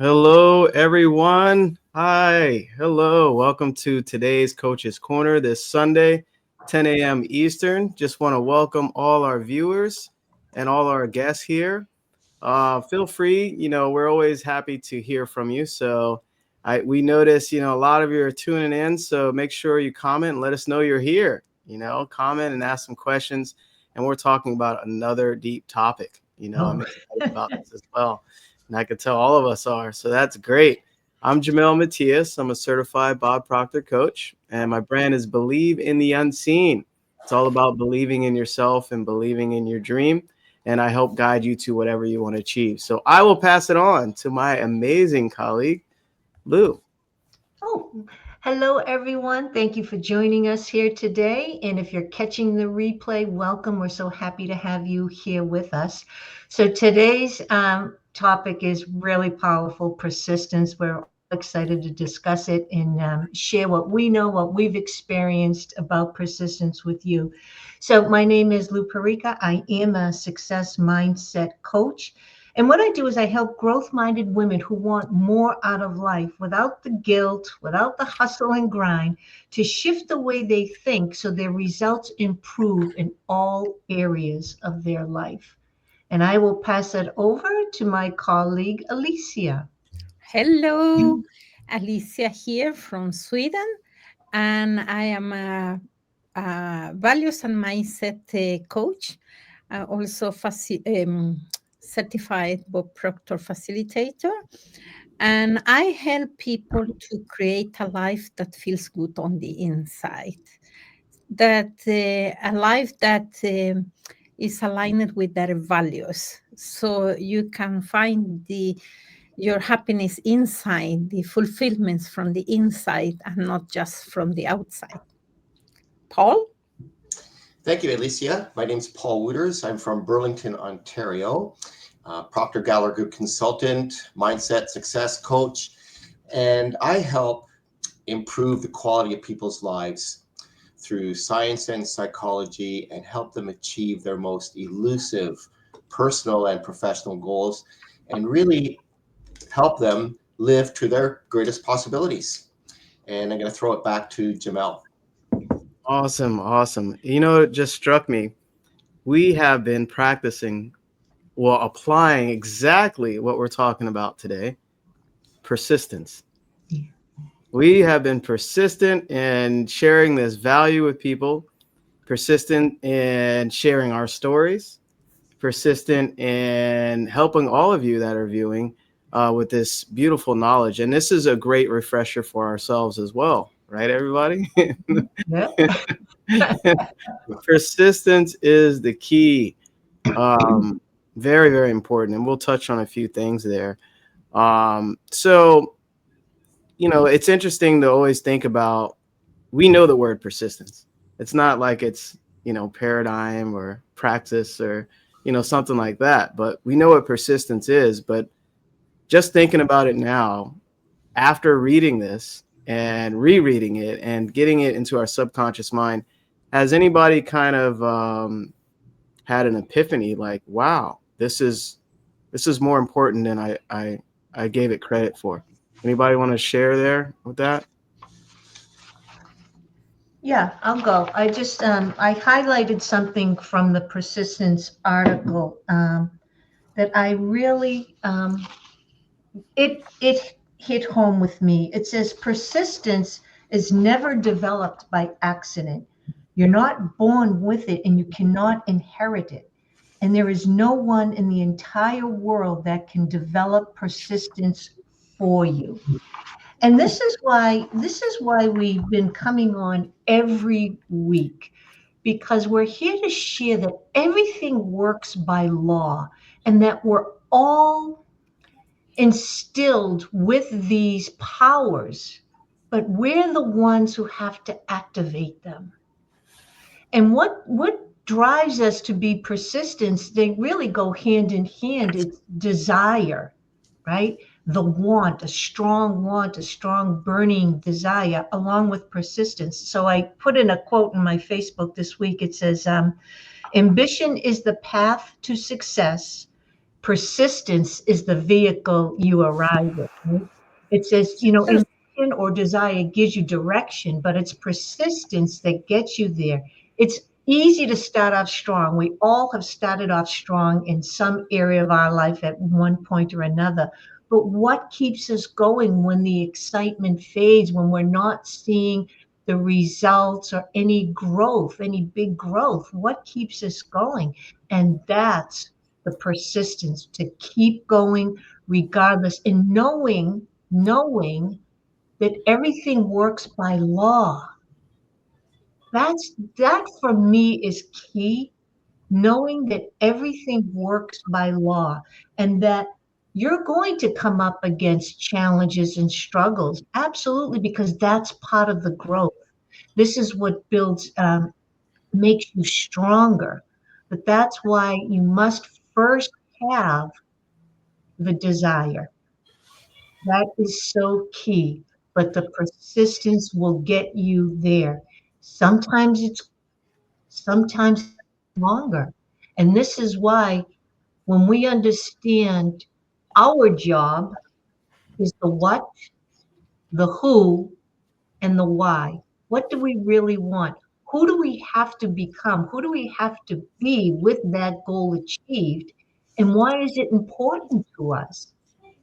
Hello, everyone. Hi. Hello. Welcome to today's Coach's Corner this Sunday, 10 a.m. Eastern. Just want to welcome all our viewers and all our guests here. Feel free, we're always happy to hear from you. So we notice, a lot of you are tuning in. So make sure you comment and let us know you're here. Comment and ask some questions. And we're talking about another deep topic. I'm Oh, excited about this as well. And I could tell all of us are. So that's great. I'm Jamel Matias. I'm a certified Bob Proctor coach, and my brand is Believe in the Unseen. It's all about believing in yourself and believing in your dream, and I help guide you to whatever you want to achieve. So I will pass it on to my amazing colleague, Lou. oh, hello everyone. Thank you for joining us here today. And if you're catching the replay, welcome. We're so happy to have you here with us. So today's topic is really powerful, persistence. We're all excited to discuss it and share what we know, what we've experienced about persistence with you. So my name is Lou Perica. I am a success mindset coach. And what I do is I help growth minded women who want more out of life without the guilt, without the hustle and grind, to shift the way they think so their results improve in all areas of their life. And I will pass it over to my colleague, Alicia. Hello, Alicia here from Sweden, and I am a values and mindset coach, also certified Bob Proctor facilitator, and I help people to create a life that feels good on the inside, that a life that is aligned with their values, so you can find the your happiness inside, the fulfillments from the inside and not just from the outside. Paul? Thank you, Alicia. My name is Paul Wooters. I'm from Burlington, Ontario. Proctor Gallagher consultant, mindset success coach, and I help improve the quality of people's lives through science and psychology and help them achieve their most elusive personal and professional goals and really help them live to their greatest possibilities. And I'm going to throw it back to Jamel. Awesome. Awesome. It just struck me. We have been practicing, well, applying exactly what we're talking about today, persistence. We have been persistent in sharing this value with people, persistent in sharing our stories, persistent in helping all of you that are viewing with this beautiful knowledge. And this is a great refresher for ourselves as well, right, everybody? Yep. Persistence is the key. Um, Very, very important. And we'll touch on a few things there. So, it's interesting to always think about, we know the word persistence. It's not like it's, paradigm or practice or, something like that. But we know what persistence is. But just thinking about it now, after reading this and rereading it and getting it into our subconscious mind, has anybody kind of had an epiphany like, wow, this is more important than I gave it credit for? Anybody want to share there with that? Yeah, I'll go. I highlighted something from the persistence article that I really it hit home with me. It says persistence is never developed by accident. You're not born with it and you cannot inherit it. And there is no one in the entire world that can develop persistence for you. And this is why we've been coming on every week, because we're here to share that everything works by law and that we're all instilled with these powers, but we're the ones who have to activate them. And what drives us to be persistence, they really go hand in hand. It's desire, right? The want, a strong burning desire, along with persistence. So I put in a quote in my Facebook this week. It says, ambition is the path to success, persistence is the vehicle you arrive at. Right? It says, ambition or desire gives you direction, but it's persistence that gets you there. It's easy to start off strong. We all have started off strong in some area of our life at one point or another. But what keeps us going when the excitement fades, when we're not seeing the results or any growth, any big growth? What keeps us going? And that's the persistence to keep going regardless, and knowing that everything works by law. That for me is key, knowing that everything works by law, and that you're going to come up against challenges and struggles. Absolutely, because that's part of the growth. This is what builds, makes you stronger. But that's why you must first have the desire. That is so key. But the persistence will get you there. Sometimes longer. And this is why when we understand our job is the what, the who, and the why. What do we really want? Who do we have to become? Who do we have to be with that goal achieved? And why is it important to us?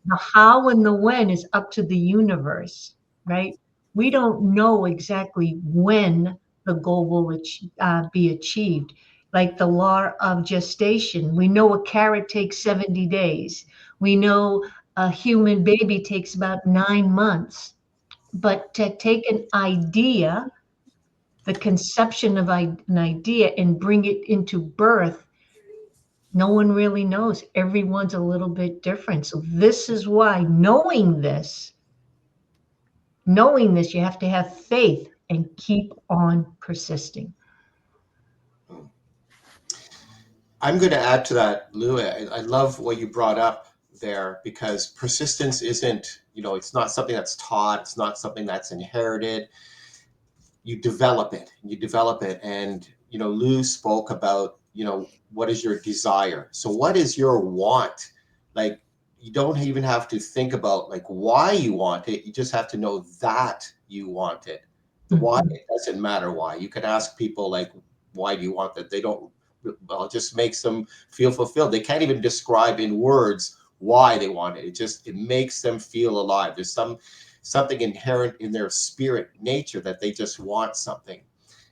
The how and the when is up to the universe, right? We don't know exactly when the goal will be achieved. Like the law of gestation, we know a carrot takes 70 days. We know a human baby takes about 9 months. But to take an idea, the conception of an idea, and bring it into birth, no one really knows. Everyone's a little bit different. So this is why knowing this, you have to have faith and keep on persisting. I'm going to add to that, Lou. I love what you brought up there, because persistence isn't, it's not something that's taught. It's not something that's inherited. You develop it. And, Lou spoke about, what is your desire? So what is your want? Like, you don't even have to think about like why you want it. You just have to know that you want it. The why, it doesn't matter why. You can ask people like, why do you want that? They don't, well, it just makes them feel fulfilled. They can't even describe in words why they want it. It makes them feel alive. There's something inherent in their spirit nature that they just want something.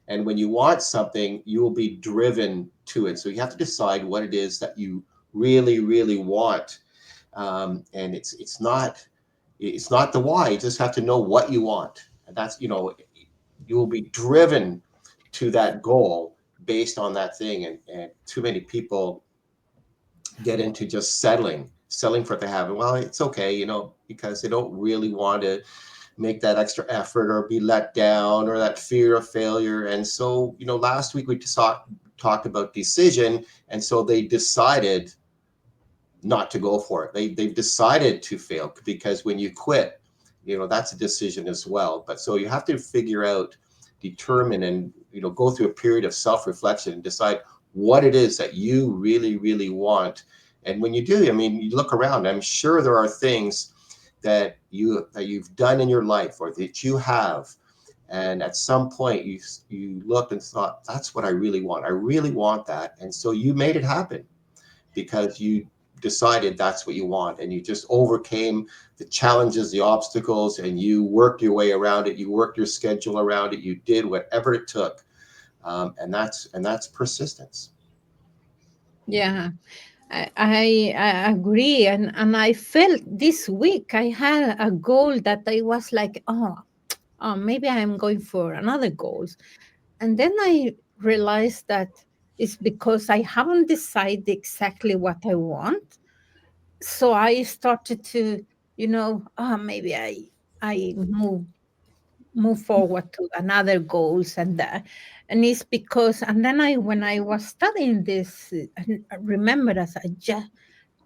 And when you want something, you will be driven to it. So you have to decide what it is that you really, really want. And it's not the why. You just have to know what you want. And that's, you will be driven to that goal based on that thing. And too many people get into just settling for what they have. And well, it's okay, because they don't really want to make that extra effort or be let down, or that fear of failure. And so, last week we talked about decision. And so they decided not to go for it. They've decided to fail, because when you quit, that's a decision as well. But so you have to figure out, determine, and, go through a period of self-reflection and decide what it is that you really, really want. And when you do, you look around, I'm sure there are things that you've done in your life, or that you have, and at some point you looked and thought, that's what I really want. I really want that. And so you made it happen, because you decided that's what you want, and you just overcame the challenges, the obstacles, and you worked your way around it. You worked your schedule around it. You did whatever it took, and that's persistence. Yeah. I agree, and I felt this week I had a goal that I was like, oh, maybe I'm going for another goals, and then I realized that it's because I haven't decided exactly what I want. So I started to, maybe I move forward to another goals, and it's because, and then when I was studying this, I remember as I just,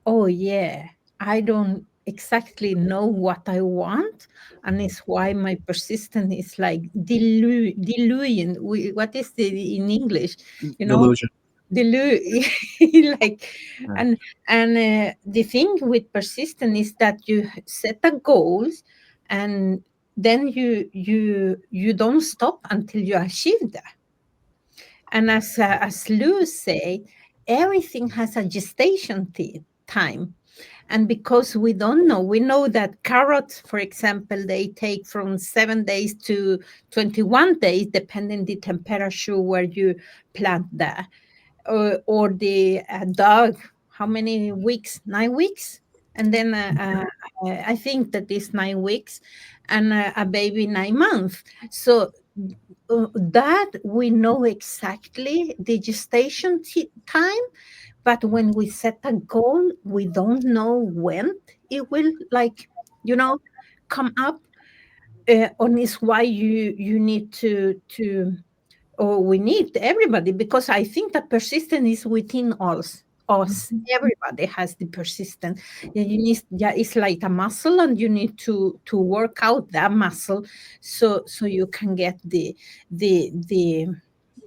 oh yeah, I don't exactly know what I want, and it's why my persistence is like diluting. What is the in English? Delusion. like, Right. and the thing with persistence is that you set a goals, and then you don't stop until you achieve that. And as Lou said, everything has a gestation time. And because we don't know, we know that carrots, for example, they take from 7 days to 21 days, depending the temperature where you plant that. Or the dog, how many weeks? 9 weeks. And then I think that is 9 weeks, and a baby 9 months. So that we know exactly the gestation time, but when we set a goal, we don't know when it will, like, you know, come up. On is why you need to or we need everybody, because I think that persistence is within us. Everybody has the persistence. You need, yeah, it's like a muscle, and you need to work out that muscle, so you can get the the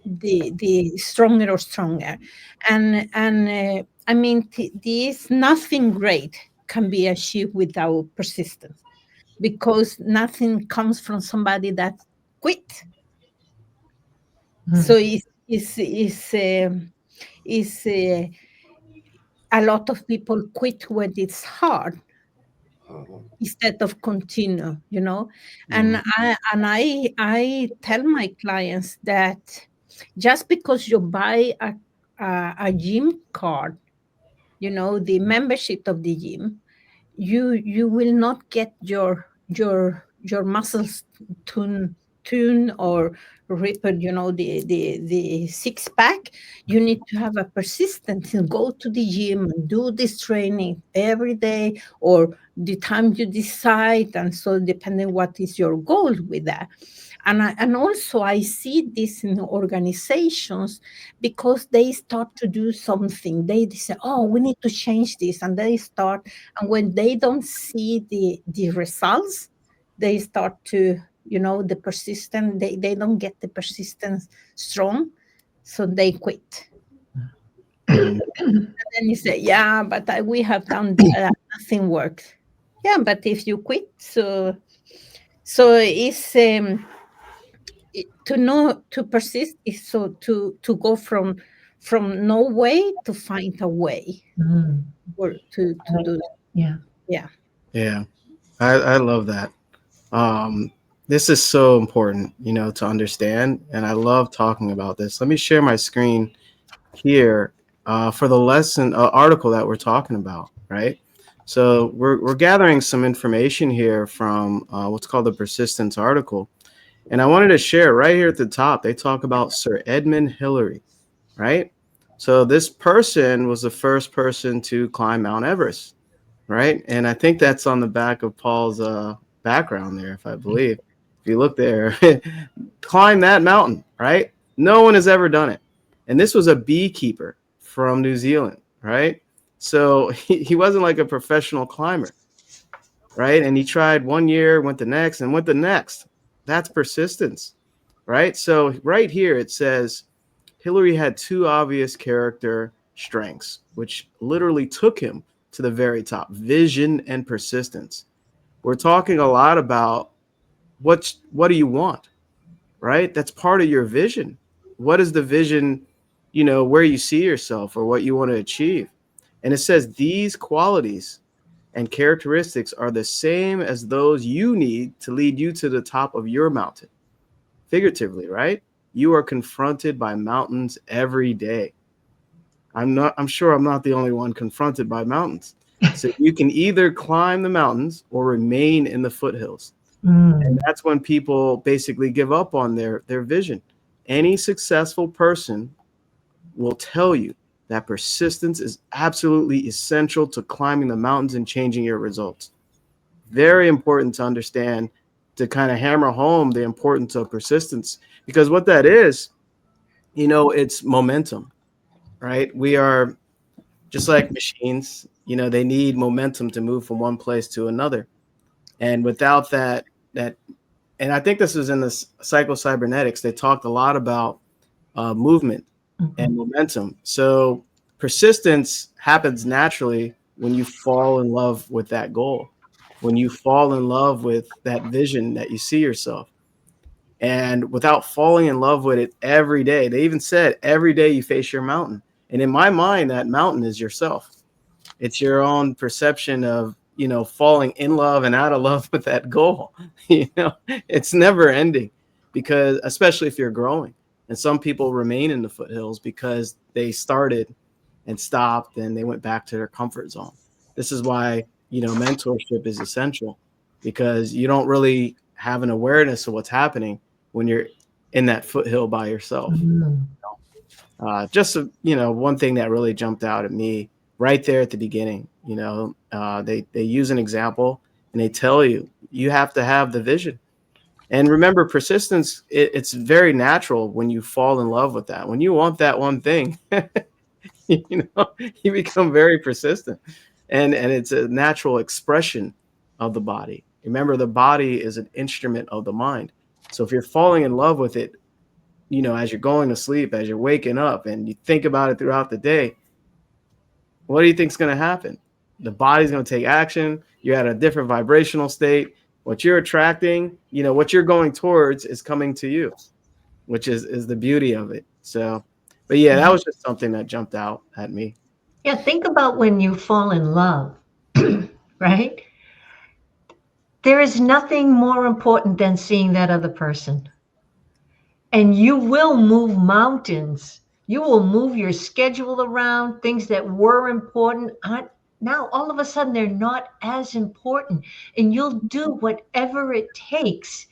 the stronger or stronger. And I mean, this nothing great can be achieved without persistence, because nothing comes from somebody that quit. So it's a lot of people quit when it's hard Mhm. instead of continue, Mhm. And I tell my clients that just because you buy a gym card, the membership of the gym, you will not get your muscles tune or ripped, the six pack. You need to have a persistence and go to the gym and do this training every day, or the time you decide. And so depending what is your goal with that. And also I see this in organizations, because they start to do something. They say, oh, we need to change this, and they start. And when they don't see the results, they start to, the persistent, they don't get the persistence strong, so they quit. Mhm. And then you say, yeah, but we have done that, nothing works. Yeah, but if you quit, so it's to know, to persist is so to go from no way to find a way, Mm. or I to like do. that. Yeah. Yeah. Yeah, I love that. This is so important, to understand, and I love talking about this. Let me share my screen here for the lesson article that we're talking about, right? So we're gathering some information here from what's called the persistence article, and I wanted to share right here at the top. They talk about Sir Edmund Hillary, right? So this person was the first person to climb Mount Everest, right? And I think that's on the back of Paul's background there, if I believe. If you look there, climb that mountain, right? No one has ever done it. And this was a beekeeper from New Zealand, right? So he wasn't like a professional climber, right? And he tried 1 year, went the next, and went the next. That's persistence, right? So right here it says Hillary had two obvious character strengths, which literally took him to the very top: vision and persistence. We're talking a lot about what do you want, right? That's part of your vision. What is the vision, where you see yourself or what you want to achieve? And it says these qualities and characteristics are the same as those you need to lead you to the top of your mountain. Figuratively, right? You are confronted by mountains every day. I'm sure I'm not the only one confronted by mountains. So you can either climb the mountains or remain in the foothills. And Mm. that's when people basically give up on their vision. Any successful person will tell you that persistence is absolutely essential to climbing the mountains and changing your results. Very important to understand, to kind of hammer home the importance of persistence, because what that is, it's momentum, right? We are just like machines, they need momentum to move from one place to another. And without that, and I think this is in the psycho cybernetics, they talked a lot about movement and momentum. So persistence happens naturally when you fall in love with that goal, when you fall in love with that vision that you see yourself. And without falling in love with it every day, they even said every day you face your mountain. And in my mind, that mountain is yourself. It's your own perception of, falling in love and out of love with that goal. It's never ending, because especially if you're growing. And some people remain in the foothills because they started and stopped and they went back to their comfort zone. This is why, mentorship is essential, because you don't really have an awareness of what's happening when you're in that foothill by yourself. Just, one thing that really jumped out at me right there at the beginning, they use an example and they tell you, you have to have the vision. And remember, persistence, it's very natural when you fall in love with that. When you want that one thing, you become very persistent. And it's a natural expression of the body. Remember, the body is an instrument of the mind. So if you're falling in love with it, as you're going to sleep, as you're waking up, and you think about it throughout the day, what do you think is going to happen? The body's going to take action. You're at a different vibrational state. What you're attracting, what you're going towards is coming to you, which is the beauty of it. So, but yeah, that was just something that jumped out at me. Yeah, think about when you fall in love, right? There is nothing more important than seeing that other person. And you will move mountains. You will move your schedule around. Things that were important aren't now all of a sudden they're not as important. And you'll do whatever it takes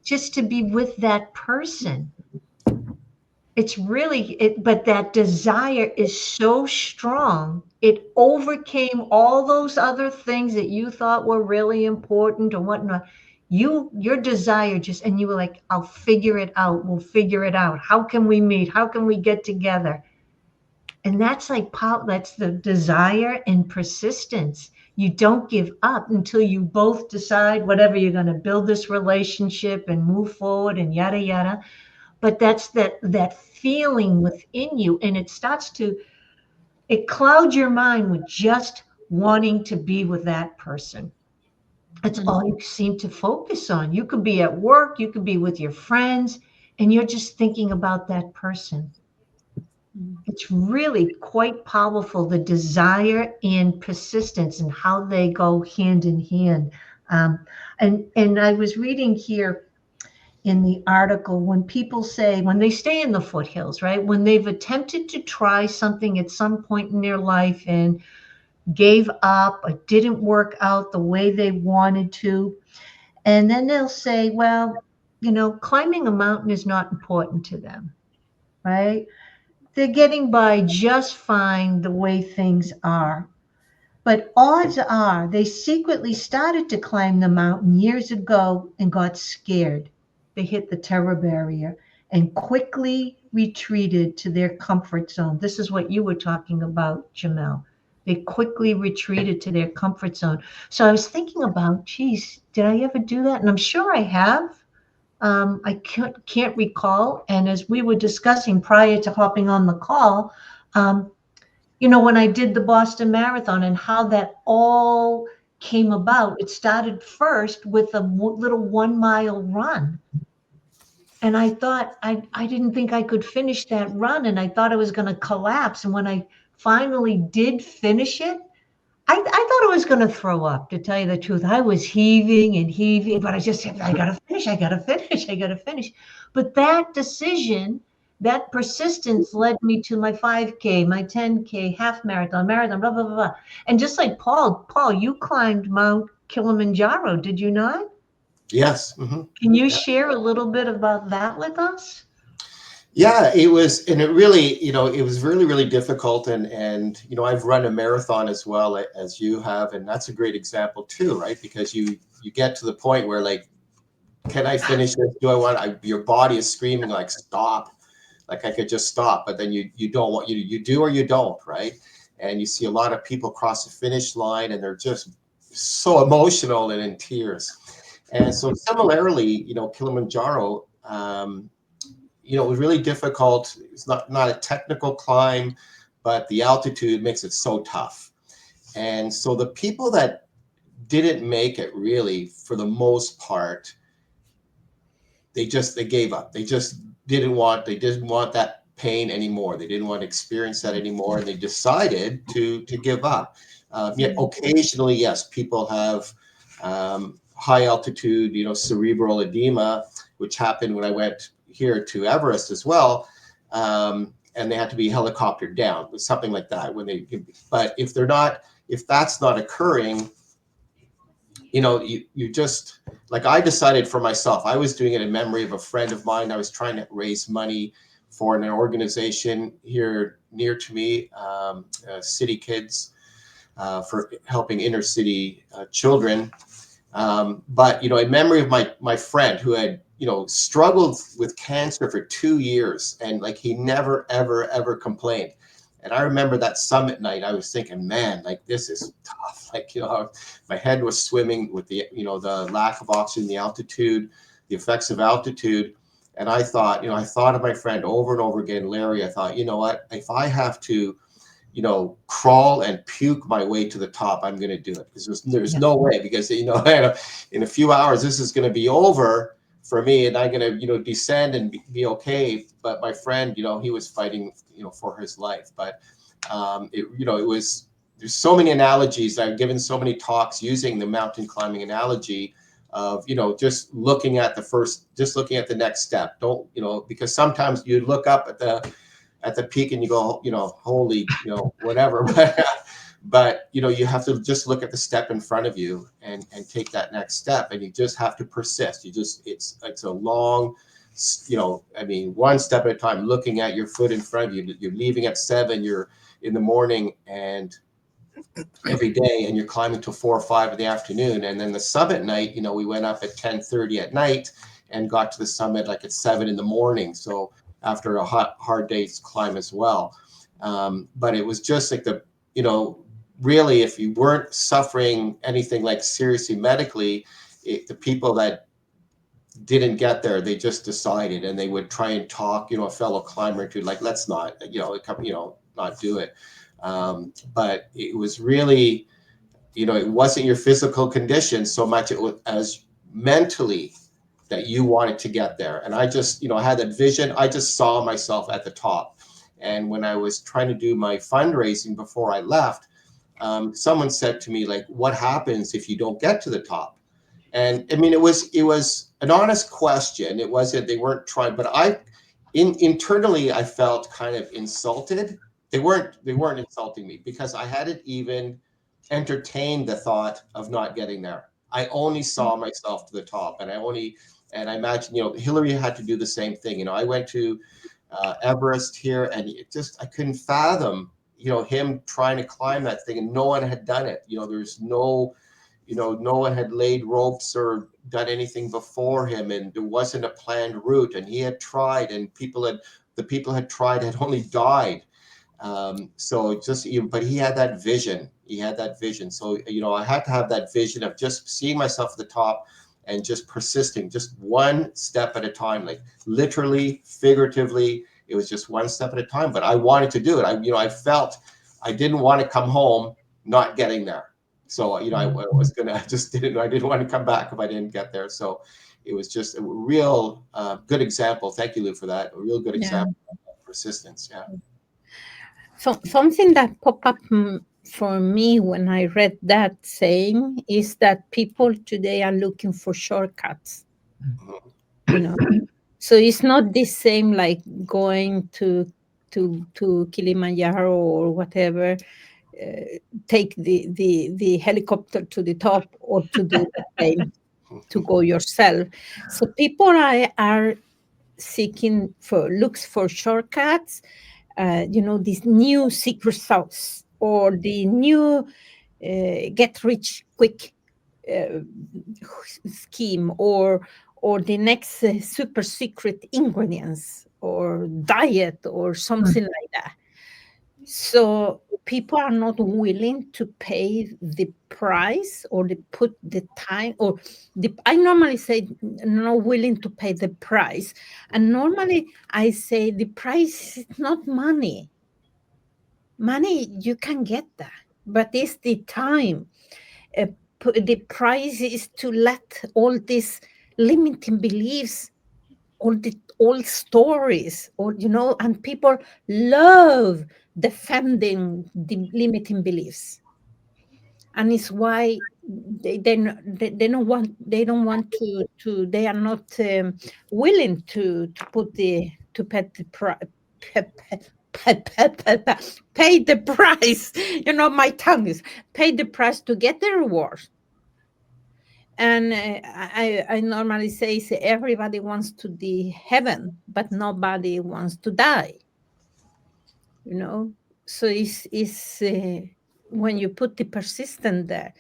just to be with that person. It's really but that desire is so strong. It overcame all those other things that you thought were really important or whatnot. Your desire just, and you were like, I'll figure it out. We'll figure it out. How can we meet? How can we get together? And that's like that's the desire and persistence. You don't give up until you both decide whatever you're going to build this relationship and move forward and yada yada. But that's that feeling within you, and it clouds your mind with just wanting to be with that person. That's all you seem to focus on. You could be at work, you could be with your friends, and you're just thinking about that person. It's really quite powerful, the desire and persistence and how they go hand in hand. And I was reading here in the article, when people say, when they stay in the foothills, right? When they've attempted to try something at some point in their life and gave up or didn't work out the way they wanted to. And then they'll say, well, climbing a mountain is not important to them, right? They're getting by just fine the way things are. But odds are they secretly started to climb the mountain years ago and got scared. They hit the terror barrier and quickly retreated to their comfort zone. This is what you were talking about, Jamel. They quickly retreated to their comfort zone. So I was thinking about, geez, did I ever do that? And I'm sure I have. I can't recall. And as we were discussing prior to hopping on the call, when I did the Boston Marathon and how that all came about, it started first with a little 1 mile run. And I thought, I didn't think I could finish that run. And I thought I was going to collapse. And when I finally did finish it, I thought I was going to throw up, to tell you the truth. I was heaving and heaving, but I just said, I got to finish. But that decision, that persistence led me to my 5K, my 10K, half marathon, blah, blah, blah, blah. And just like Paul, you climbed Mount Kilimanjaro, did you not? Yes. Can you share a little bit about that with us? Yeah, it was, and it really, it was really, really difficult. And I've run a marathon as well as you have, and that's a great example too, right? Because you get to the point where, like, can I finish this? Do I want? Your body is screaming like, stop, like I could just stop, but then you don't want, you do or you don't, right? And you see a lot of people cross the finish line, and they're just so emotional and in tears. And so similarly, Kilimanjaro. it was really difficult. It's not a technical climb, but the altitude makes it so tough. And so the people that didn't make it, really, for the most part, they gave up. They just didn't want that pain anymore. They didn't want to experience that anymore, and they decided to give up. Yet occasionally, yes, people have high altitude, cerebral edema, which happened when I went here to Everest as well, and they had to be helicoptered down, something like that. But if that's not occurring, you just, like, I decided for myself, I was doing it in memory of a friend of mine. I was trying to raise money for an organization here near to me, City Kids, for helping inner city children. But, in memory of my friend who had, struggled with cancer for 2 years, and like, he never, ever, ever complained. And I remember that summit night, I was thinking, man, like, this is tough. Like, my head was swimming with the lack of oxygen, the altitude, the effects of altitude. And I thought, I thought of my friend over and over again, Larry. I thought, you know what, if I have to, crawl and puke my way to the top, I'm going to do it, because there's no way, because, in a few hours, this is going to be over for me, and I'm going to, descend and be okay. But my friend, he was fighting, for his life. But, there's so many analogies. I've given so many talks using the mountain climbing analogy of, just looking at the next step. Don't, because sometimes you look up at the peak and you go, holy, whatever. But, you have to just look at the step in front of you and take that next step. And you just have to persist. It's a long, one step at a time, looking at your foot in front of you. You're leaving at 7, you're in the morning and every day, and you're climbing till 4 or 5 in the afternoon. And then the summit night, we went up at 10:30 at night and got to the summit like at 7 in the morning. So after a hard day's climb as well. But it was just like really, if you weren't suffering anything like seriously medically, the people that didn't get there, they just decided, and they would try and talk, a fellow climber to, like, let's not, not do it. But it was really, it wasn't your physical condition so much as mentally that you wanted to get there. And I just, had that vision. I just saw myself at the top. And when I was trying to do my fundraising before I left, someone said to me, like, what happens if you don't get to the top? And I mean, it was an honest question. It wasn't, they weren't trying, but internally, I felt kind of insulted. They weren't insulting me, because I hadn't even entertained the thought of not getting there. I only saw myself to the top, and I imagine, Hillary had to do the same thing. I went to Everest here, and I couldn't fathom, him trying to climb that thing, and no one had done it. There's no one had laid ropes or done anything before him, and there wasn't a planned route, and he had tried, and the people had tried had only died. So but he had that vision. So, I had to have that vision of just seeing myself at the top and just persisting, just one step at a time, like literally, figuratively. It was just one step at a time, but I wanted to do it. I felt I didn't want to come home not getting there. So, I didn't want to come back if I didn't get there. So it was just a real good example. Thank you, Lou, for that. A real good example of persistence. Yeah. So something that popped up for me when I read that saying is that people today are looking for shortcuts. So it's not the same like going to Kilimanjaro or whatever. Take the helicopter to the top, or to do the same, to go yourself. So people are seeking looks for shortcuts. These new secret sauce, or the new get rich quick scheme, or the next super secret ingredients or diet or something like that. So people are not willing to pay the price or they put the time or I normally say not willing to pay the price. And normally I say the price is not money. Money, you can get that, but it's the time. Uh, the price is to let all these limiting beliefs, all the old stories, or and people love defending the limiting beliefs, and it's why they don't want to they are not willing to put the to pay the pay the price. My tongue is pay the price to get the reward. And I normally say everybody wants to the heaven, but nobody wants to die. So it's when you put the persistent there,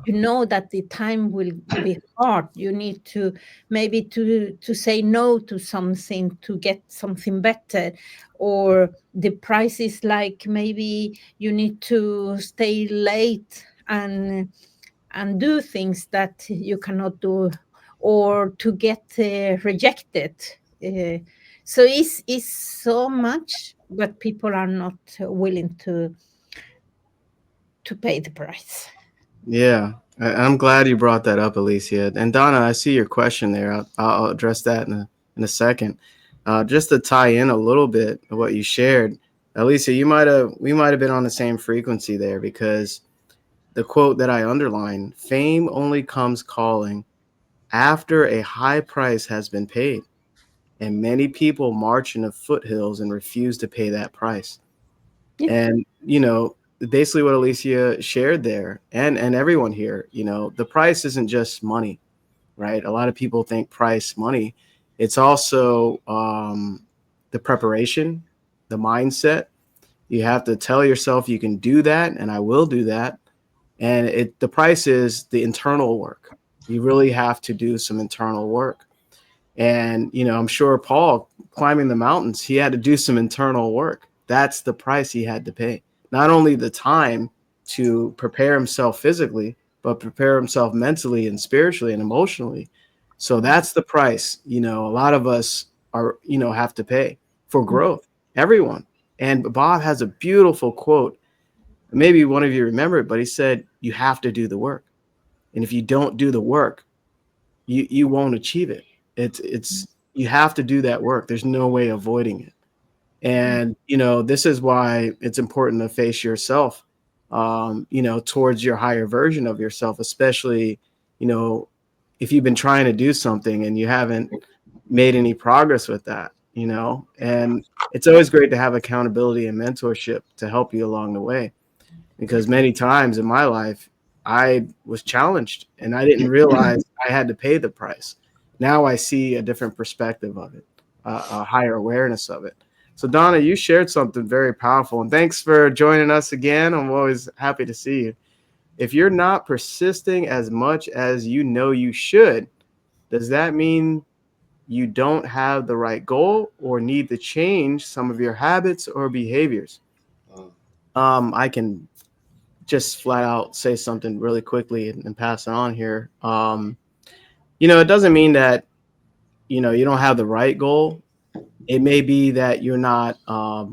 that the time will be hard. You need to maybe to say no to something to get something better, or the price is like maybe you need to stay late and do things that you cannot do, or to get rejected. So it's so much, but people are not willing to pay the price. Yeah, I'm glad you brought that up, Alicia. And Donna, I see your question there. I'll address that in a second. Just to tie in a little bit of what you shared, Alicia, we might have been on the same frequency there, because the quote that I underlined: "Fame only comes calling after a high price has been paid, and many people march in the foothills and refuse to pay that price." Yeah. And basically what Alicia shared there, and everyone here, the price isn't just money, right? A lot of people think price, money. It's also the preparation, the mindset. You have to tell yourself you can do that, and I will do that. And the price is the internal work. You really have to do some internal work. And I'm sure Paul, climbing the mountains, he had to do some internal work. That's the price he had to pay. Not only the time to prepare himself physically, but prepare himself mentally and spiritually and emotionally. So that's the price, a lot of us are, have to pay for growth, everyone. And Bob has a beautiful quote. Maybe one of you remember it, but he said, you have to do the work. And if you don't do the work, you won't achieve it. It's you have to do that work. There's no way avoiding it. And this is why it's important to face yourself, towards your higher version of yourself, especially if you've been trying to do something and you haven't made any progress with that. And it's always great to have accountability and mentorship to help you along the way, because many times in my life I was challenged and I didn't realize I had to pay the price. Now I see a different perspective of it, a higher awareness of it. So Donna, you shared something very powerful, and thanks for joining us again. I'm always happy to see you. If you're not persisting as much as you should, does that mean you don't have the right goal or need to change some of your habits or behaviors? I can just flat out say something really quickly and pass it on here. It doesn't mean that, you don't have the right goal. It may be that you're not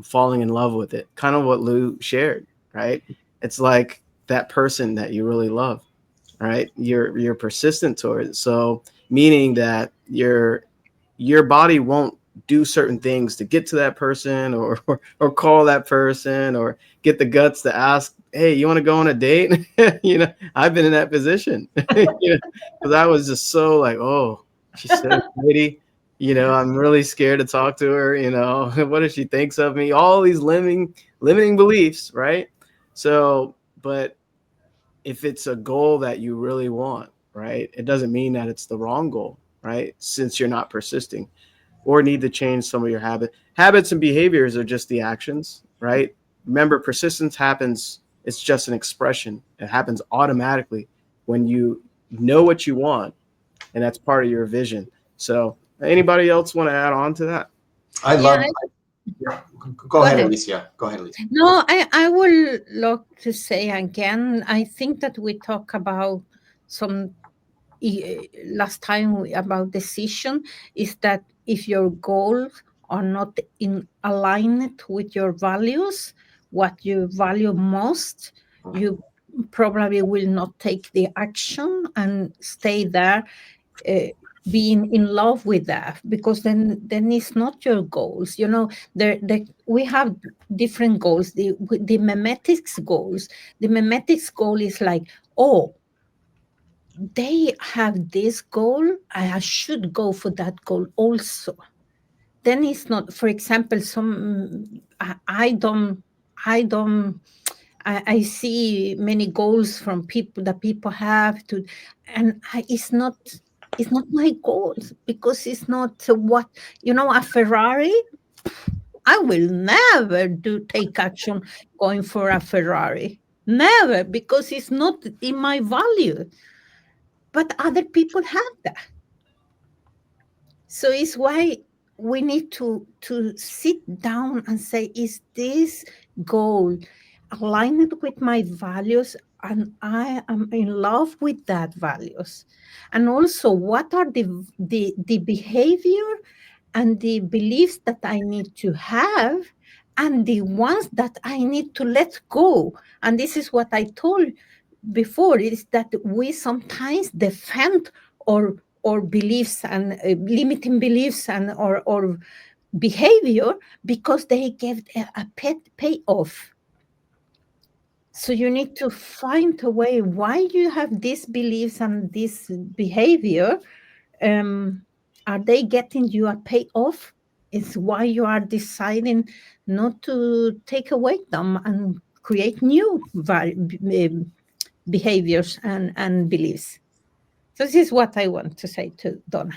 falling in love with it. Kind of what Lou shared, right? It's like that person that you really love, right? You're persistent towards it. So meaning that your body won't do certain things to get to that person, or call that person, or get the guts to ask, hey, you want to go on a date? I've been in that position, because I was just so like, oh, she's so pretty. I'm really scared to talk to her. What if she thinks of me? All these limiting beliefs, right? So, but if it's a goal that you really want, right, it doesn't mean that it's the wrong goal, right? Since you're not persisting, or need to change some of your habits and behaviors are just the actions, right? Remember, persistence happens. It's just an expression. It happens automatically when you know what you want, and that's part of your vision. So anybody else want to add on to that? I love Go ahead, ahead. Alicia. Go ahead, Alicia. No, I will love to say again, I think that we talk about some last time about decision is that if your goals are not in alignment with your values, what you value most, you probably will not take the action and stay there, uh, being in love with that, because then it's not your goals. You know, we have different goals. The memetics goals, the memetics goal is like, oh, they have this goal, I should go for that goal also. Then it's not, for example, I see many goals from people that people have to, and it's not my goals, because it's not what, you know, a Ferrari. I will never take action going for a Ferrari. Never, because it's not in my value. But other people have that. So it's why we need to sit down and say, is this goal aligned with my values, and I am in love with that values? And also, what are the behavior and the beliefs that I need to have, and the ones that I need to let go? And this is what I told before, is that we sometimes defend or beliefs and limiting beliefs and or behavior because they give a pet payoff. So you need to find a way why you have these beliefs and this behavior. Are they getting you a payoff? It's why you are deciding not to take away them and create new behaviors and beliefs. So this is what I want to say to Donna.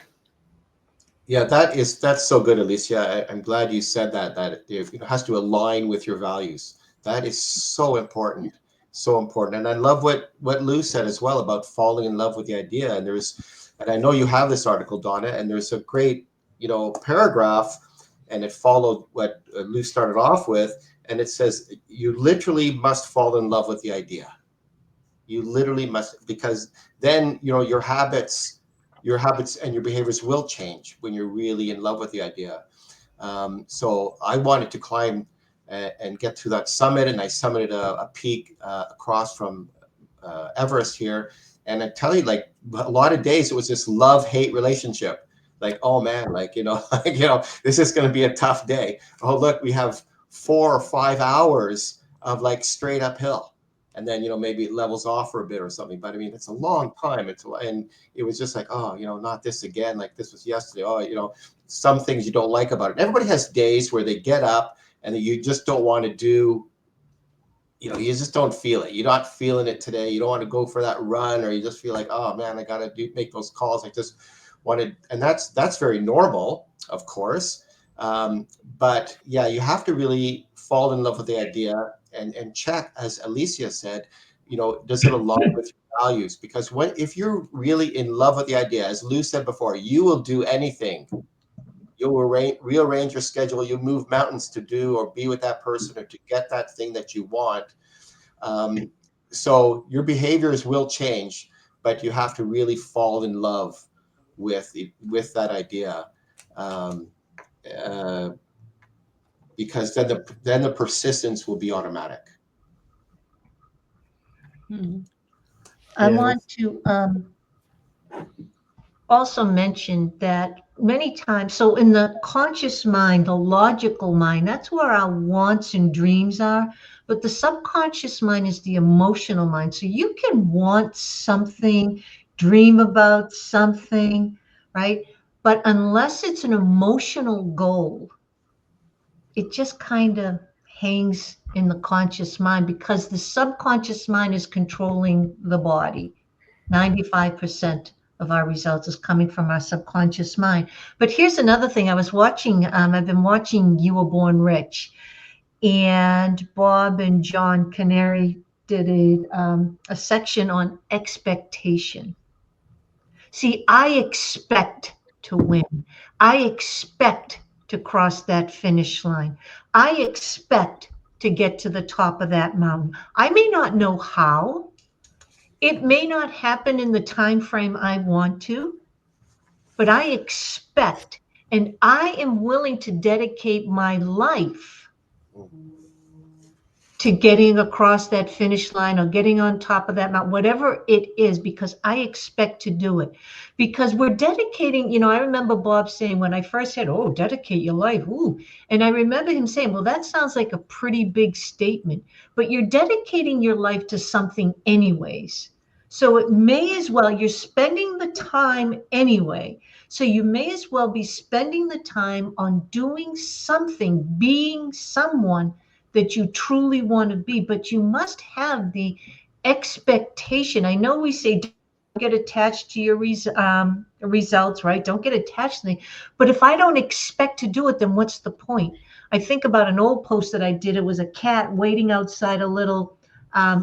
Yeah, that's so good, Alicia. I'm glad you said that. That it has to align with your values. That is so important, so important. And I love what Lou said as well about falling in love with the idea. And I know you have this article, Donna, and there's a great, paragraph, and it followed what Lou started off with, and it says you literally must fall in love with the idea. You literally must, because then your habits and your behaviors will change when you're really in love with the idea. So I wanted to climb and get to that summit, and I summited a peak across from Everest here. And I tell you, like, a lot of days it was this love-hate relationship. Like, oh man, like, this is going to be a tough day. Oh, look, we have 4 or 5 hours of like straight uphill. And then, maybe it levels off for a bit or something. But I mean, it's a long time. And it was just like, oh, not this again. Like this was yesterday. Oh, some things you don't like about it. Everybody has days where they get up and you just don't want to do, you just don't feel it. You're not feeling it today. You don't want to go for that run, or you just feel like, oh man, I got to make those calls. I just wanted, and that's very normal, of course. But yeah, you have to really fall in love with the idea and check, as Alicia said, does it align with your values? Because if you're really in love with the idea, as Lou said before, you will do anything. You'll rearrange your schedule. You'll move mountains to do or be with that person or to get that thing that you want. So your behaviors will change, but you have to really fall in love with that idea. Because then the persistence will be automatic. I want to also mention that many times, so in the conscious mind, the logical mind, that's where our wants and dreams are. But the subconscious mind is the emotional mind. So you can want something, dream about something, right? But unless it's an emotional goal, it just kind of hangs in the conscious mind, because the subconscious mind is controlling the body. 95% of our results is coming from our subconscious mind. But here's another thing. I was watching, I've been watching You Were Born Rich, and Bob and John Canary did a section on expectation. See, I expect to win. I expect to cross that finish line. I expect to get to the top of that mountain. I may not know how. It may not happen in the time frame I want to, but I expect, and I am willing to dedicate my life to getting across that finish line or getting on top of that mountain, whatever it is, because I expect to do it. Because we're dedicating, I remember Bob saying when I first said, oh, dedicate your life. Ooh. And I remember him saying, well, that sounds like a pretty big statement, but you're dedicating your life to something anyways. So it may as well, you're spending the time anyway. So you may as well be spending the time on doing something, being someone that you truly want to be, but you must have the expectation. I know we say don't get attached to your results, right? Don't get attached to them. But if I don't expect to do it, then what's the point? I think about an old post that I did. It was a cat waiting outside a little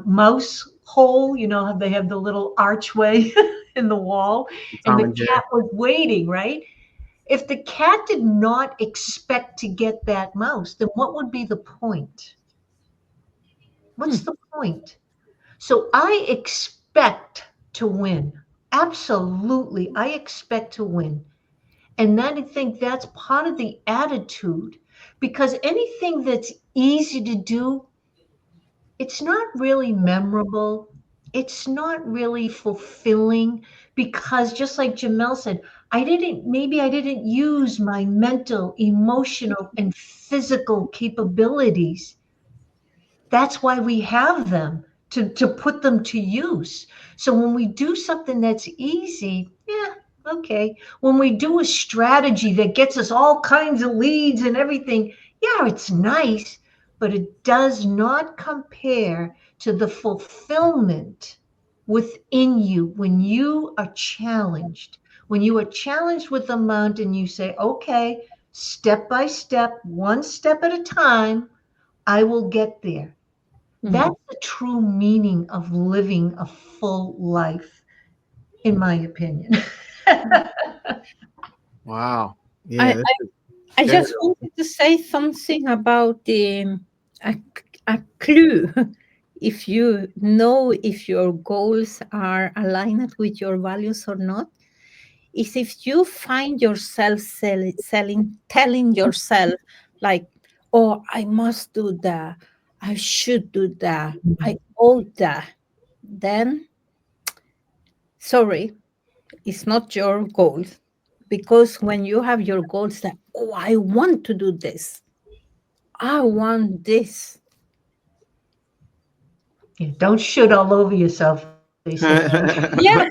mouse hole. How they have the little archway in the wall, and the cat was waiting, right? If the cat did not expect to get that mouse, then what would be the point? What's the point? So I expect to win. Absolutely. I expect to win. And I think that's part of the attitude, because anything that's easy to do, it's not really memorable. It's not really fulfilling, because just like Jamel said, maybe I didn't use my mental, emotional, and physical capabilities. That's why we have them, to put them to use. So when we do something that's easy, yeah, okay. When we do a strategy that gets us all kinds of leads and everything, yeah, it's nice, but it does not compare to the fulfillment within you when you are challenged. When you are challenged with a mountain, you say, okay, step by step, one step at a time, I will get there. That's the true meaning of living a full life, in my opinion. Wow. Yeah. I just wanted to say something about a clue. If you know if your goals are aligned with your values or not, is if you find yourself telling yourself like, oh, I must do that, I should do that, I owe that, then sorry, it's not your goal. Because when you have your goals that, oh, I want to do this, I want this. Yeah, don't shoot all over yourself. They say. Yeah.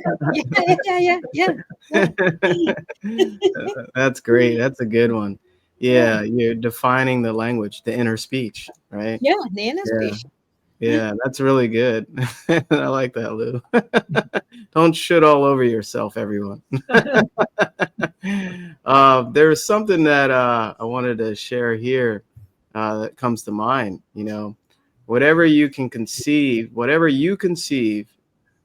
That's great. That's a good one. Yeah, you're defining the language, the inner speech, right? Yeah, the inner speech. Yeah, that's really good. I like that, Lou. Don't shit all over yourself, everyone. There was something that I wanted to share here that comes to mind. Whatever you conceive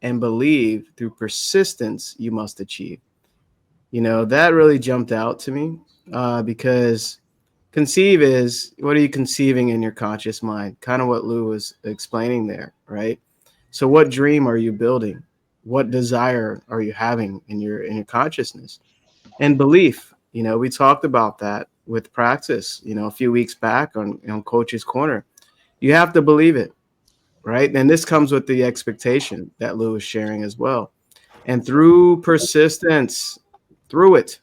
and believe through persistence, you must achieve. That really jumped out to me because conceive is, what are you conceiving in your conscious mind? Kind of what Lou was explaining there, right? So what dream are you building? What desire are you having in your consciousness? And belief, we talked about that with praxis, a few weeks back on Coach's Corner. You have to believe it, right? And this comes with the expectation that Lou was sharing as well. And through persistence, through it,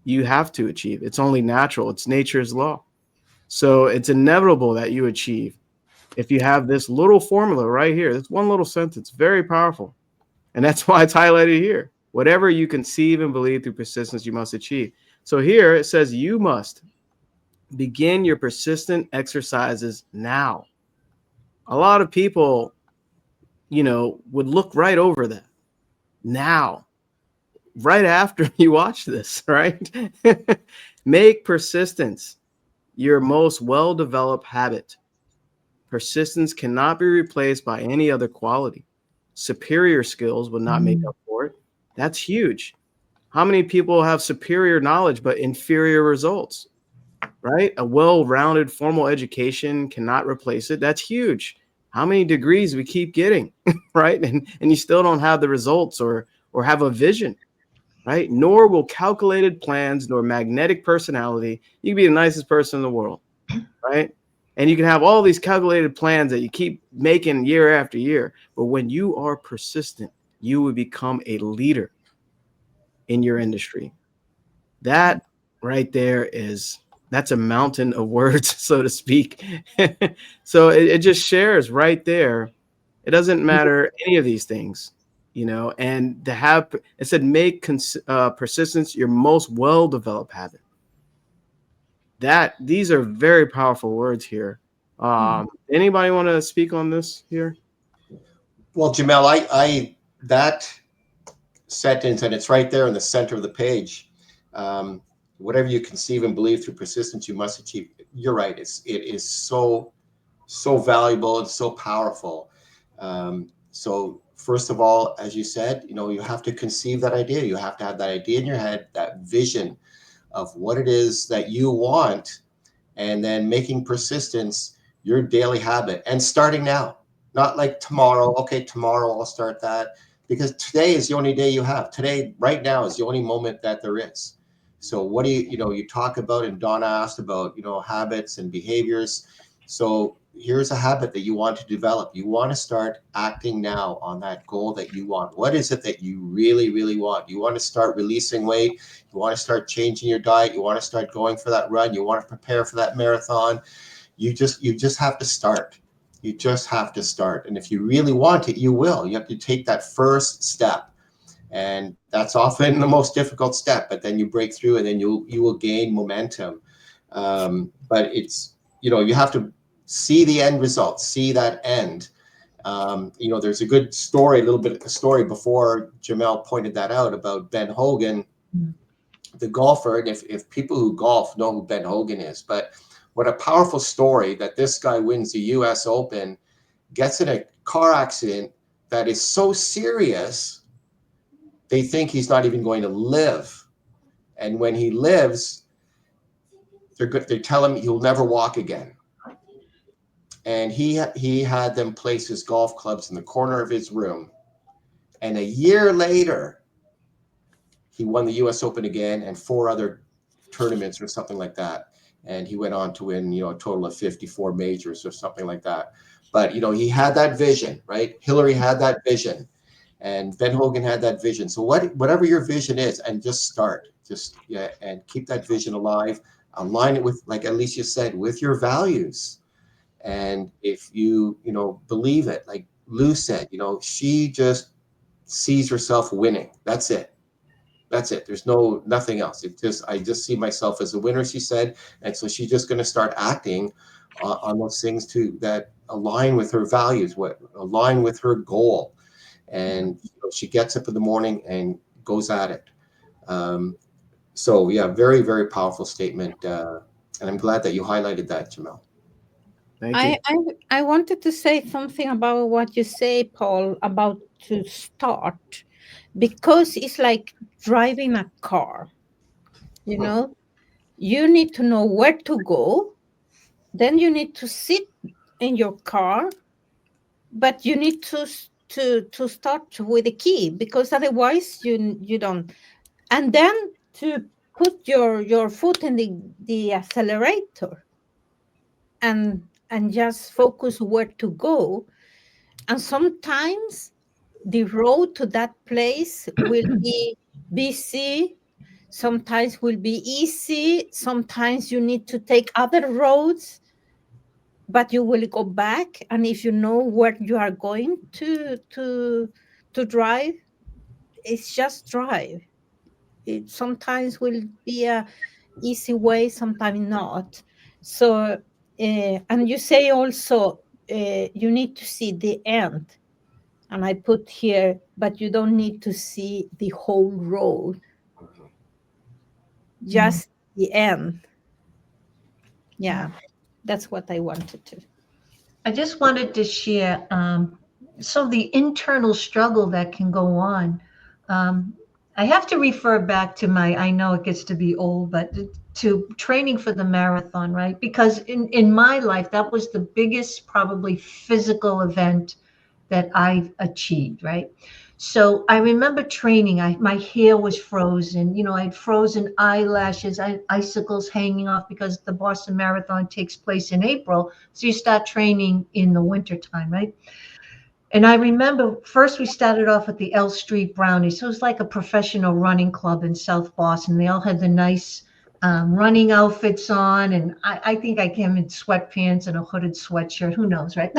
you have to achieve. It's only natural. It's nature's law. So it's inevitable that you achieve. If you have this little formula right here, this one little sentence, very powerful. And that's why it's highlighted here. Whatever you conceive and believe through persistence, you must achieve. So here it says you must begin your persistent exercises now. A lot of people, would look right over that. Now, right after you watch this, right? Make persistence your most well-developed habit. Persistence cannot be replaced by any other quality. Superior skills will not make up for it. That's huge. How many people have superior knowledge but inferior results? right? A well-rounded formal education cannot replace it. That's huge. How many degrees we keep getting, right? And you still don't have the results or have a vision, right? Nor will calculated plans nor magnetic personality. You can be the nicest person in the world, right? And you can have all these calculated plans that you keep making year after year. But when you are persistent, you will become a leader in your industry. That right there that's a mountain of words, so to speak. So it just shares right there. It doesn't matter any of these things, and to have, it said, make persistence your most well-developed habit. These are very powerful words here. Anybody want to speak on this here? Well, Jamel, I that sentence, and it's right there in the center of the page. Whatever you conceive and believe through persistence, you must achieve. You're right. It is so valuable and so powerful. So first of all, as you said, you have to conceive that idea. You have to have that idea in your head, that vision of what it is that you want, and then making persistence your daily habit, and starting now, not like tomorrow. Okay, tomorrow I'll start that, because today is the only day you have. Today, right now, is the only moment that there is. So what do you talk about, and Donna asked about, habits and behaviors. So here's a habit that you want to develop. You want to start acting now on that goal that you want. What is it that you really, really want? You want to start releasing weight. You want to start changing your diet. You want to start going for that run. You want to prepare for that marathon. You just have to start. You just have to start. And if you really want it, you will. You have to take that first step. And that's often the most difficult step, but then you break through, and then you will gain momentum. But it's, you have to see the end result, see that end. There's a good story, a little bit of a story before Jamel pointed that out, about Ben Hogan, the golfer. And if people who golf know who Ben Hogan is, but what a powerful story that this guy wins the US Open, gets in a car accident that is so serious, they think he's not even going to live. And when he lives, they tell him he'll never walk again. And he had them place his golf clubs in the corner of his room. And a year later, he won the US Open again, and 4 other tournaments or something like that. And he went on to win, a total of 54 majors or something like that. But, he had that vision, right? Hillary had that vision. And Ben Hogan had that vision. So whatever your vision is, and just start, and keep that vision alive. Align it with, like Alicia said, with your values. And if you believe it, like Lou said, she just sees herself winning. That's it. There's nothing else. I just see myself as a winner, she said. And so she's just going to start acting on those things that align with her values, align with her goal. And she gets up in the morning and goes at it. So yeah, very, very powerful statement. And I'm glad that you highlighted that, Jamel. Thank you. I wanted to say something about what you say, Paul, about to start, because it's like driving a car. You need to know where to go. Then you need to sit in your car, but you need to start with the key, because otherwise you don't. And then to put your foot in the accelerator and just focus where to go. And sometimes the road to that place will be busy, sometimes will be easy, sometimes you need to take other roads, but you will go back. And if you know where you are going to drive, it's just drive. It sometimes will be a easy way, sometimes not. So and you say also you need to see the end, and I put here, but you don't need to see the whole road, just the end. Yeah, that's what I wanted to. I just wanted to share the internal struggle that can go on. I have to refer back to I know it gets to be old, but to training for the marathon, right? Because in my life, that was the biggest probably physical event that I've achieved, right? So I remember training. My hair was frozen. You know, I had frozen eyelashes, I had icicles hanging off because the Boston Marathon takes place in April. So you start training in the wintertime, right? And I remember first we started off at the L Street Brownies. So it was like a professional running club in South Boston. They all had the nice running outfits on. And I think I came in sweatpants and a hooded sweatshirt. Who knows, right?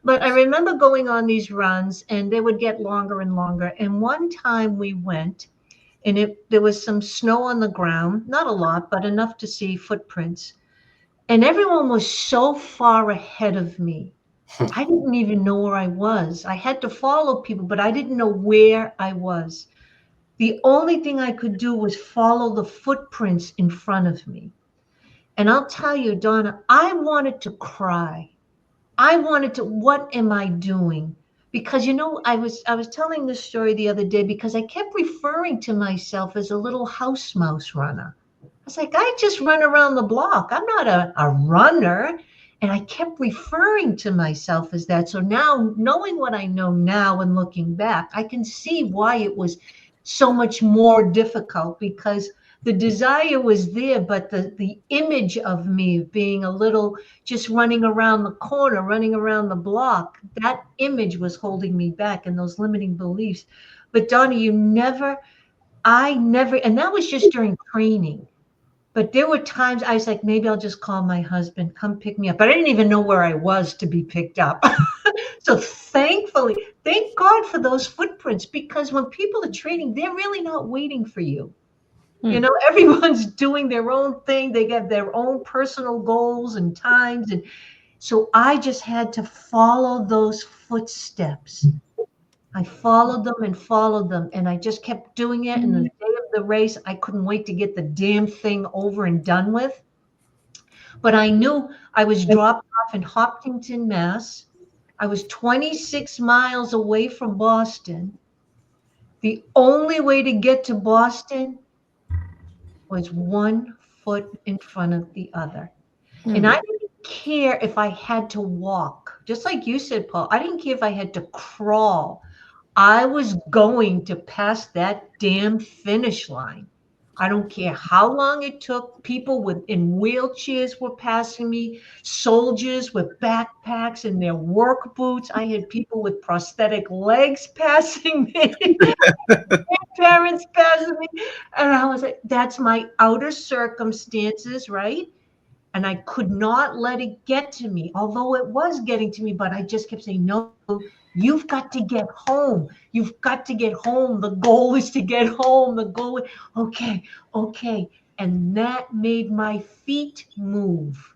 But I remember going on these runs and they would get longer and longer. And one time we went and there was some snow on the ground, not a lot, but enough to see footprints. And everyone was so far ahead of me. I didn't even know where I was. I had to follow people, but I didn't know where I was. The only thing I could do was follow the footprints in front of me. And I'll tell you, Donna, I wanted to cry. I wanted to, what am I doing? Because you know, I was telling this story the other day because I kept referring to myself as a little house mouse runner. I was like, I just run around the block. I'm not a runner. And I kept referring to myself as that. So now, knowing what I know now and looking back, I can see why it was so much more difficult because the desire was there, but the image of me being a little just running around the corner, running around the block, that image was holding me back and those limiting beliefs. But Donna, I never, and that was just during training. But there were times I was like, maybe I'll just call my husband, come pick me up. But I didn't even know where I was to be picked up. So thankfully, thank God for those footprints, because when people are training, they're really not waiting for you. You know, everyone's doing their own thing. They get their own personal goals and times. And so I just had to follow those footsteps. I followed them. And I just kept doing it. And the day of the race, I couldn't wait to get the damn thing over and done with. But I knew I was dropped off in Hopkinton, Mass. I was 26 miles away from Boston. The only way to get to Boston was one foot in front of the other. And I didn't care if I had to walk. Just like you said, Paul, I didn't care if I had to crawl. I was going to pass that damn finish line. I don't care how long it took. People in wheelchairs were passing me, soldiers with backpacks and their work boots. I had people with prosthetic legs passing me, parents passing me. And I was like, that's my outer circumstances, right? And I could not let it get to me, although it was getting to me, but I just kept saying, no, you've got to get home. You've got to get home. The goal is to get home. Okay. And that made my feet move.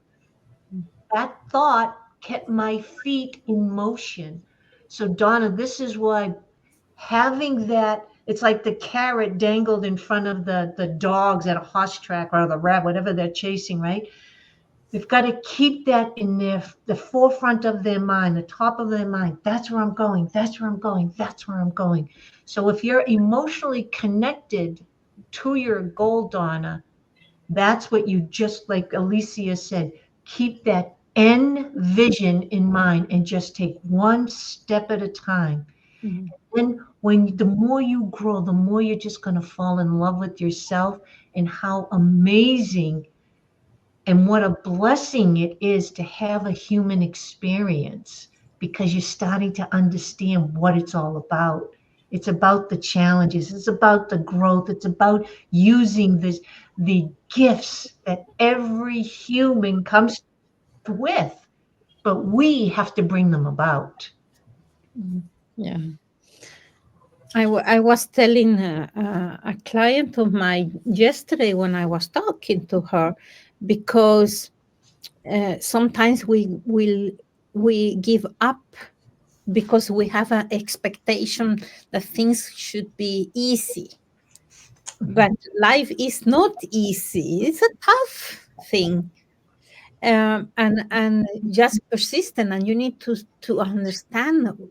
That thought kept my feet in motion. So Donna, this is why having that, it's like the carrot dangled in front of the dogs at a horse track or the rabbit, whatever they're chasing, right? They've got to keep that in the forefront of their mind, the top of their mind. That's where I'm going. That's where I'm going. That's where I'm going. So if you're emotionally connected to your goal, Donna, that's what you, just like Alicia said, keep that end vision in mind and just take one step at a time. Mm-hmm. And the more you grow, the more you're just going to fall in love with yourself and how amazing and what a blessing it is to have a human experience, because you're starting to understand what it's all about. It's about the challenges. It's about the growth. It's about using the gifts that every human comes with, but we have to bring them about. Yeah. I was telling a client of mine yesterday when I was talking to her, because sometimes we give up because we have an expectation that things should be easy. But life is not easy. It's a tough thing. And just persistent, and you need to understand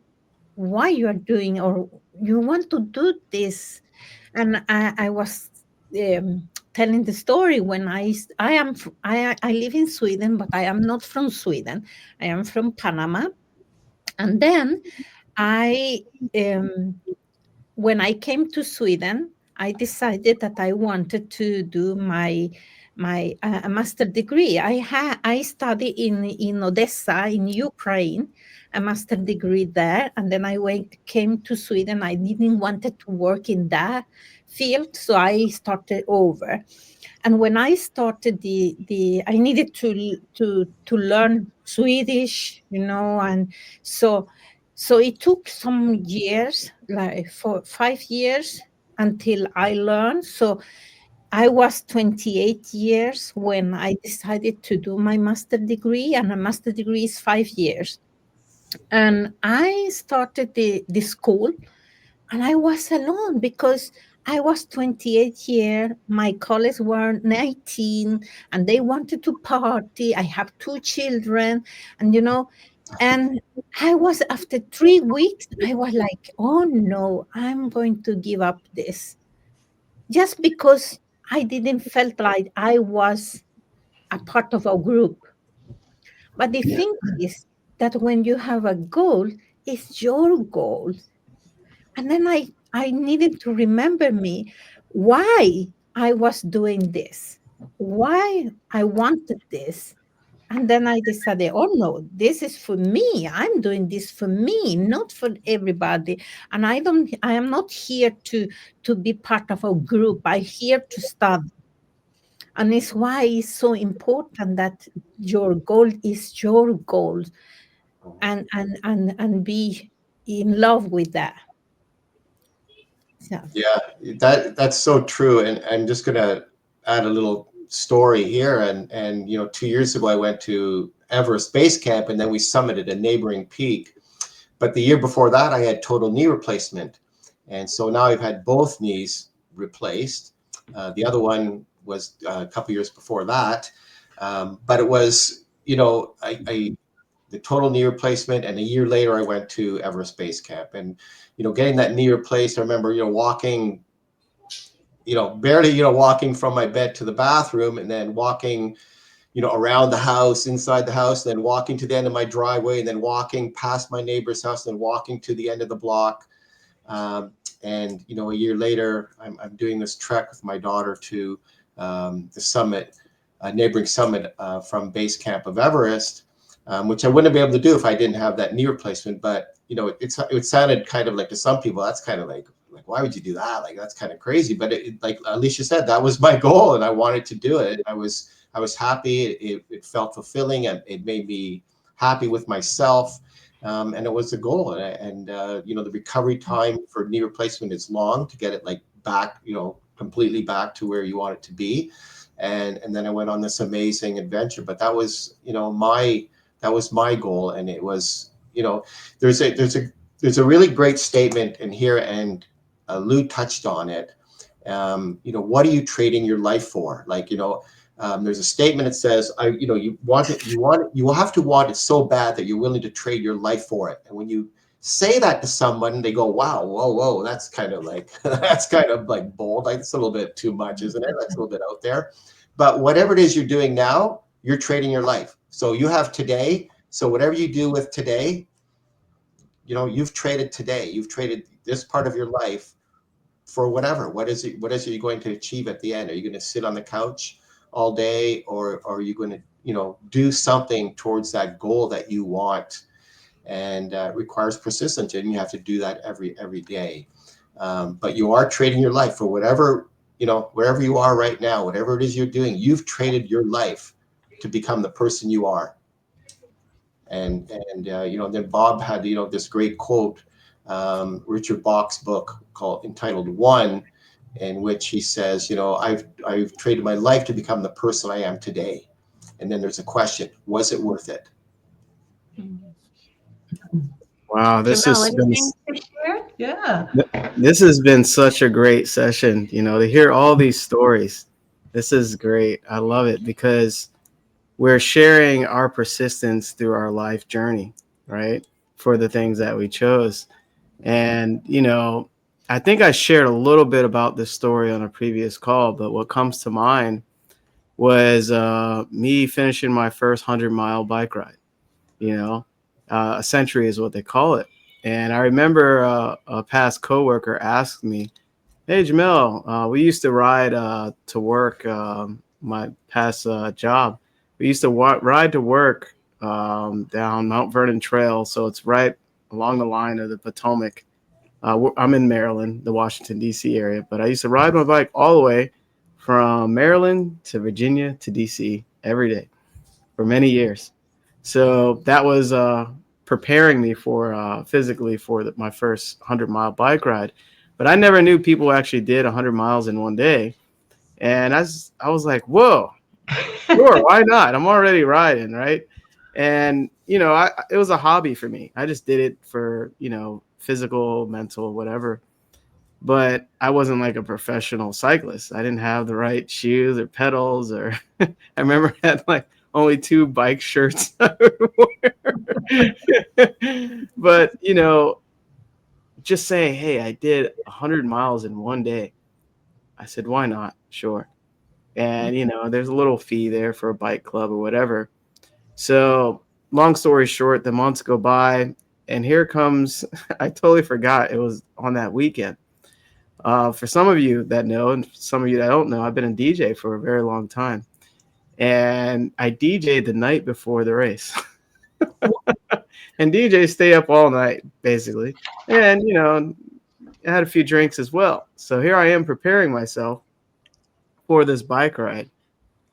why you are doing or you want to do this. And I was telling the story. When I live in Sweden, but I am not from Sweden. I am from Panama. And then I, when I came to Sweden, I decided that I wanted to do my master degree. I studied in Odessa in Ukraine, a master degree there, and then came to Sweden. I didn't wanted to work in that field, so I started over. And when I started the I needed to learn Swedish, and so it took some years, like for 5 years, until I learned. So I was 28 years when I decided to do my master degree, and a master degree is 5 years. And I started the school, and I was alone because I was 28 years. My colleagues were 19 and they wanted to party. I have 2 children, and and I was, after 3 weeks, I was like, oh no, I'm going to give up this, just because I didn't felt like I was a part of a group. But the Yeah. thing is that when you have a goal, it's your goal. And then I needed to remember me why I was doing this, why I wanted this. And then I decided, oh no, this is for me. I'm doing this for me, not for everybody. And I am not here to be part of a group. I'm here to study. And it's why it's so important that your goal is your goal, and be in love with that. So. Yeah, that's so true. And I'm just gonna add a little story here. And 2 years ago I went to Everest Base Camp, and then we summited a neighboring peak. But the year before that, I had total knee replacement, and so now I've had both knees replaced. The other one was a couple years before that, but it was I the total knee replacement, and a year later I went to Everest Base Camp, and getting that knee replaced. I remember walking, barely walking from my bed to the bathroom, and then walking around the house, inside the house, then walking to the end of my driveway, and then walking past my neighbor's house, then walking to the end of the block. And a year later, I'm doing this trek with my daughter to the summit, a neighboring summit from base camp of Everest, which I wouldn't be able to do if I didn't have that knee replacement. But it sounded kind of like, to some people, that's kind of like why would you do that? Like, that's kind of crazy. But like Alicia said, that was my goal, and I wanted to do it. I was happy. It felt fulfilling. It made me happy with myself. And it was a goal. And the recovery time for knee replacement is long to get it like back, completely back to where you want it to be. And then I went on this amazing adventure. But that was, that was my goal. And it was, there's a really great statement in here, and Lou touched on it. What are you trading your life for? Like, there's a statement that says, you will have to want it so bad that you're willing to trade your life for it. And when you say that to someone, they go, wow, whoa, that's kind of like, bold. Like, it's a little bit too much, isn't it? That's a little bit out there. But whatever it is you're doing now, you're trading your life. So you have today. So whatever you do with today, you've traded today. You've traded this part of your life for whatever. What is it you're going to achieve at the end? Are you going to sit on the couch all day, or are you going to do something towards that goal that you want? And it requires persistence, and you have to do that every day. But you are trading your life for whatever, wherever you are right now, whatever it is you're doing. You've traded your life to become the person you are. And then Bob had this great quote, Richard Bach's book entitled One, in which he says, I've traded my life to become the person I am today. And then there's a question: was it worth it? Wow, this Jamel, has been anything to share? Yeah. this has been such a great session. To hear all these stories. This is great. I love it because we're sharing our persistence through our life journey, right? For the things that we chose. And, I think I shared a little bit about this story on a previous call, but what comes to mind was me finishing my first 100-mile bike ride. You know, a century is what they call it. And I remember a past coworker asked me, "Hey, Jamel, we used to ride to work. My past job, we used to ride to work down Mount Vernon Trail, so it's right along the line of the Potomac. I'm in Maryland, the Washington D.C. area, but I used to ride my bike all the way from Maryland to Virginia to D.C. every day for many years. So that was preparing me for physically for my first 100-mile bike ride. But I never knew people actually did 100 miles in one day. And I was like, whoa, sure, why not? I'm already riding, right? And, it was a hobby for me. I just did it for, physical, mental, whatever. But I wasn't like a professional cyclist. I didn't have the right shoes or pedals, or I remember I had like only 2 bike shirts I would wear. But, just saying, hey, I did 100 miles in one day. I said, why not? Sure. And, there's a little fee there for a bike club or whatever. So long story short, the months go by, and here comes, I totally forgot it was on that weekend. For some of you that know, and some of you that don't know, I've been a DJ for a very long time. And I DJ'd the night before the race. And DJs stay up all night, basically. And, I had a few drinks as well. So here I am preparing myself for this bike ride.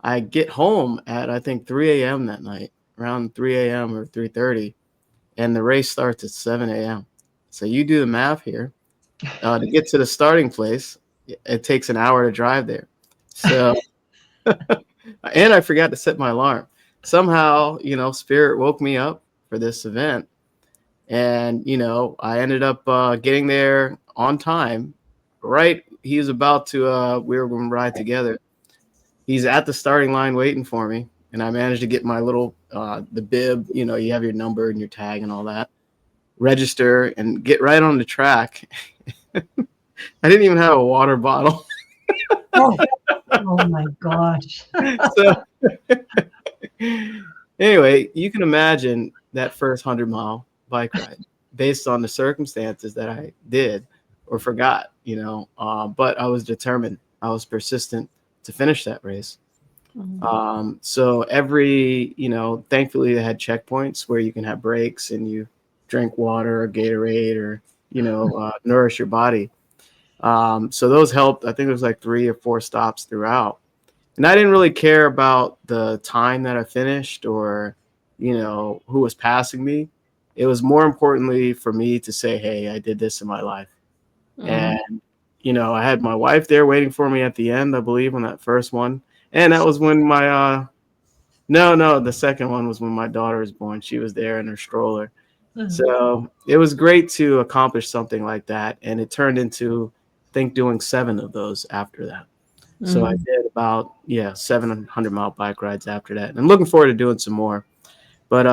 I get home at, I think, 3 a.m. that night, around 3 a.m. or 3:30, and the race starts at 7 a.m. So you do the math here. To get to the starting place, it takes an hour to drive there. So, and I forgot to set my alarm. Somehow, Spirit woke me up for this event. And, I ended up getting there on time. Right. He was about to, we were going to ride together. He's at the starting line waiting for me. And I managed to get my little, the bib, you have your number and your tag and all that, register and get right on the track. I didn't even have a water bottle. Oh my gosh. So anyway, you can imagine that first 100-mile bike ride based on the circumstances that I did or forgot, but I was determined. I was persistent to finish that race. Mhm. So every, thankfully they had checkpoints where you can have breaks and you drink water or Gatorade or, nourish your body. So those helped. I think it was like 3 or 4 stops throughout. And I didn't really care about the time that I finished or, who was passing me. It was more importantly for me to say, hey, I did this in my life. Mhm. And, I had my wife there waiting for me at the end, I believe, on that first one. And that was when my, no, the second one was when my daughter was born. She was there in her stroller. So it was great to accomplish something like that. And it turned into, I think, doing 7 of those after that. So I Mhm. did about 700-mile bike rides after that. And I'm looking forward to doing some more. But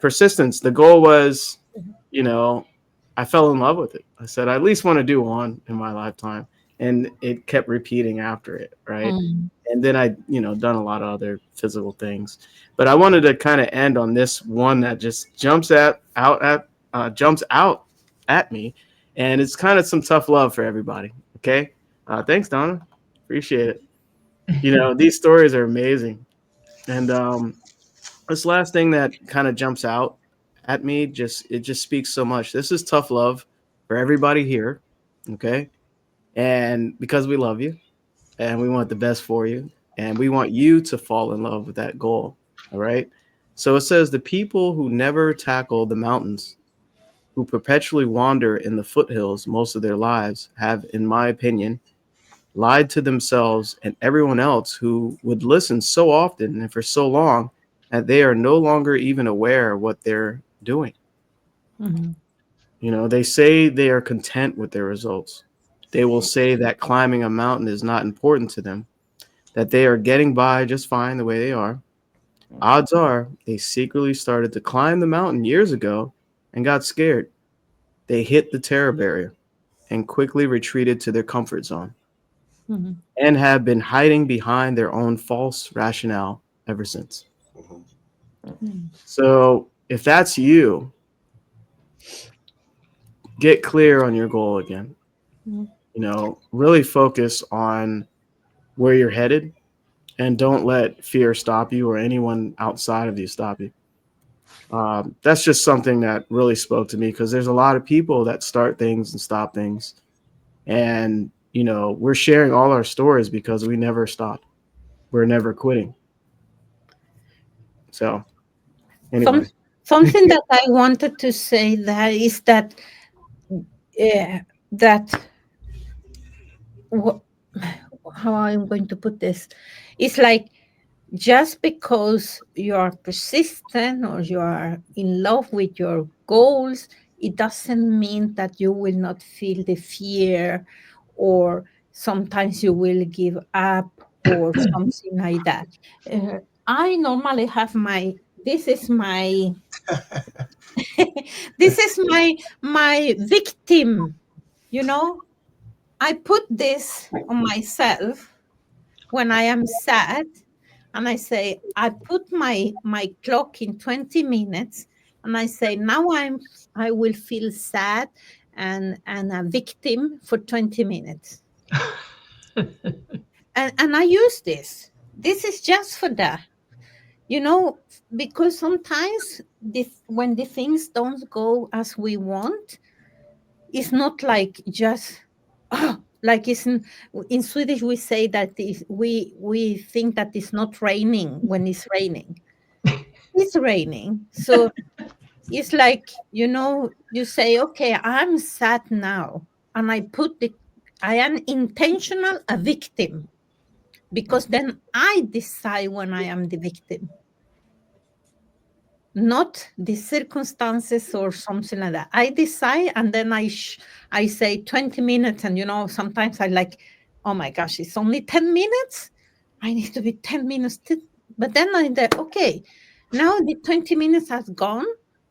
persistence. The goal was, I fell in love with it. I said I at least want to do one in my lifetime, and it kept repeating after it, right? Mhm. And then I, done a lot of other physical things. But I wanted to kind of end on this one that just jumps out at me, and it's kind of some tough love for everybody. Okay, thanks, Donna. Appreciate it. These stories are amazing. And this last thing that kind of jumps out at me, it just speaks so much. This is tough love for everybody here. Okay. And because we love you and we want the best for you and we want you to fall in love with that goal. All right. So it says the people who never tackle the mountains, who perpetually wander in the foothills most of their lives, have, in my opinion, lied to themselves and everyone else who would listen so often and for so long that they are no longer even aware of what they're doing. Mhm. They say they are content with their results. They will say that climbing a mountain is not important to them, that they are getting by just fine the way they are. Odds are they secretly started to climb the mountain years ago and got scared. They hit the terror barrier. and quickly retreated to their comfort zone Mhm. and have been hiding behind their own false rationale ever since. Mhm. Mhm. So if that's you, get clear on your goal again. Mhm. You know, really focus on where you're headed and don't let fear stop you or anyone outside of you stop you. That's just something that really spoke to me because there's a lot of people that start things and stop things. And, you know, we're sharing all our stories because we never stopped. We're never quitting. So, Some, anyway. something that I wanted to say that is that that wh- how I'm going to put this, it's like just because you are persistent or you are in love with your goals, it doesn't mean that you will not feel the fear, or sometimes you will give up or something like that. I normally have my, this is my, this is my victim, you know. I put this on myself when I am sad, and I say, I put my clock in 20 minutes, and I say, now I will feel sad and a victim for 20 minutes. And I use this. This is just for that. You know, because sometimes when the things don't go as we want, it's not like just like it's in Swedish we say that we think that it's not raining when it's raining. It's raining. So it's like, you know, you say, okay, I'm sad now. And I am intentional a victim, because then I decide when I am the victim, not the circumstances or something like that. I decide, and then I say 20 minutes, and you know, sometimes I like, oh my gosh, it's only 10 minutes. I need to be 10 minutes. But then okay, now the 20 minutes has gone.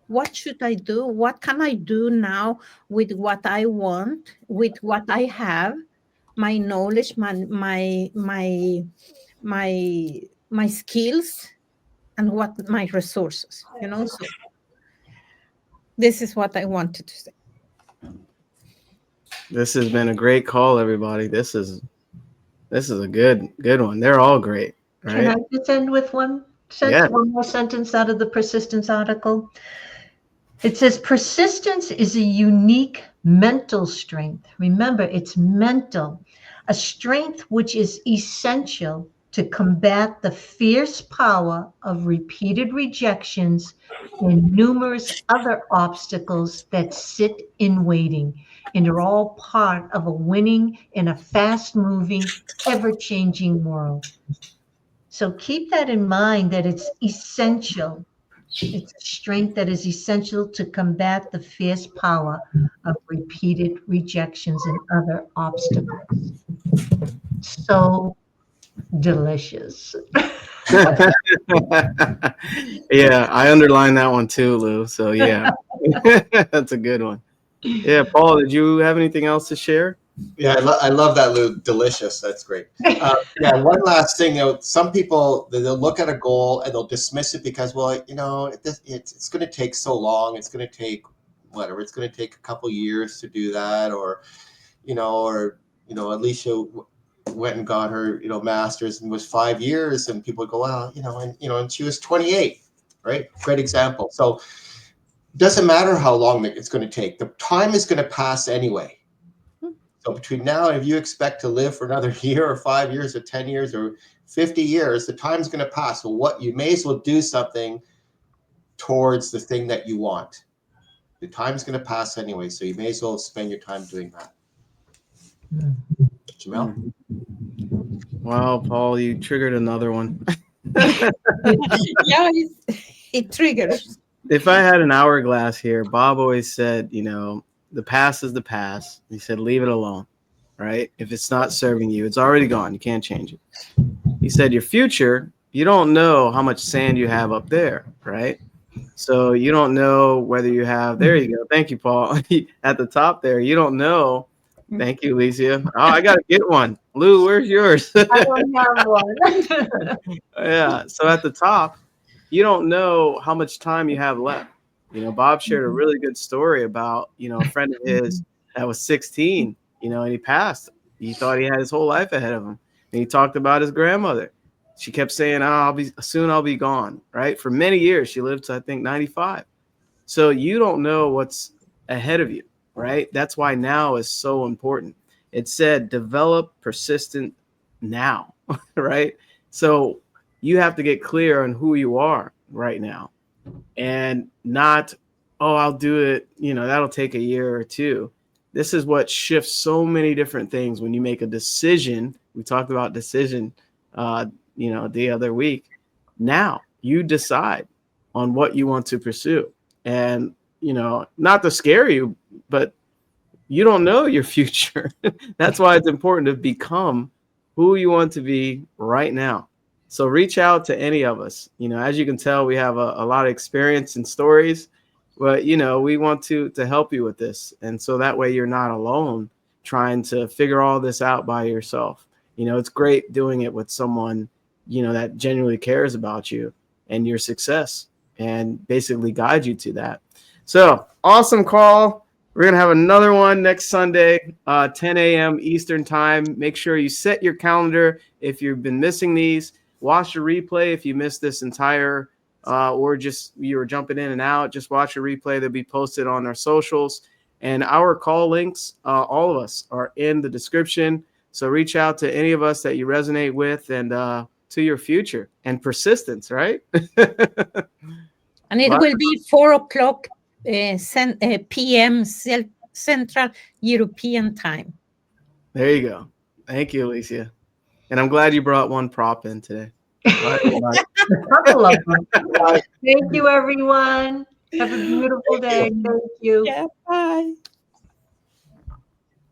What should I do? What can I do now with what I want, with what I have, my knowledge, my my skills, and what my resources, you know. So this is what I wanted to say. This has been a great call, everybody. This is a good one. They're all great, Can I right? just end with Yeah. one more sentence out of the persistence article? It says persistence is a unique mental strength. Remember, it's mental, a strength which is essential to combat the fierce power of repeated rejections and numerous other obstacles that sit in waiting and are all part of a winning in a fast moving, ever changing world. So keep that in mind that it's essential. It's a strength that is essential to combat the fierce power of repeated rejections and other obstacles. So delicious. Yeah, I underlined that one too, Lou. So yeah, that's a good one. Yeah, Paul, did you have anything else to share? Yeah, I love that, Lou. Delicious. That's great. Yeah, one last thing. You know, some people they'll look at a goal and they'll dismiss it because, well, you know, it's going to take so long. It's going to take whatever. It's going to take a couple years to do that, or Alicia went and got her master's and was 5 years, and people go, well, and she was 28, right? Great example. So it doesn't matter how long it's going to take. The time is going to pass anyway. So between now and if you expect to live for another year or 5 years or 10 years or 50 years, the time's going to pass. So what you may as well do something towards the thing that you want. The time's going to pass anyway, so you may as well spend your time doing that. Jamel? Wow, Paul, you triggered another one. Yeah, it triggers. If I had an hourglass here, Bob always said, you know, the past is the past. He said, leave it alone, right? If it's not serving you, it's already gone. You can't change it. He said, your future, you don't know how much sand you have up there, right? So you don't know whether you have, there you go. Thank you, Paul. At the top there, you don't know Thank you, Alicia. Oh, I got to get one. Lou, where's yours? I don't have one. Yeah. So at the top, you don't know how much time you have left. Bob shared a really good story about, a friend of his that was 16, and he passed. He thought he had his whole life ahead of him. And he talked about his grandmother. She kept saying, "Oh, I'll be gone." Right. For many years, she lived to, I think, 95. So you don't know what's ahead of you. Right. That's why now is so important. It said develop persistent now. Right. So you have to get clear on who you are right now and not, oh, I'll do it. That'll take a year or two. This is what shifts so many different things when you make a decision. We talked about decision, the other week. Now you decide on what you want to pursue, and, not to scare you, but you don't know your future. That's why it's important to become who you want to be right now. So reach out to any of us. As you can tell, we have a lot of experience and stories, but, we want to help you with this. And so that way you're not alone trying to figure all this out by yourself. It's great doing it with someone, that genuinely cares about you and your success and basically guide you to that. So awesome call. We're going to have another one next Sunday, 10 a.m. Eastern time. Make sure you set your calendar. If you've been missing these, watch the replay. If you missed this entire or just you were jumping in and out, just watch a replay. They'll be posted on our socials. And our call links, all of us, are in the description. So reach out to any of us that you resonate with and to your future and persistence, right? And it will be 4:00 p.m. Central European Time. There you go. Thank you, Alicia. And I'm glad you brought one prop in today. Couple of them. Thank you, everyone. Have a beautiful day. Thank you. Yeah, bye.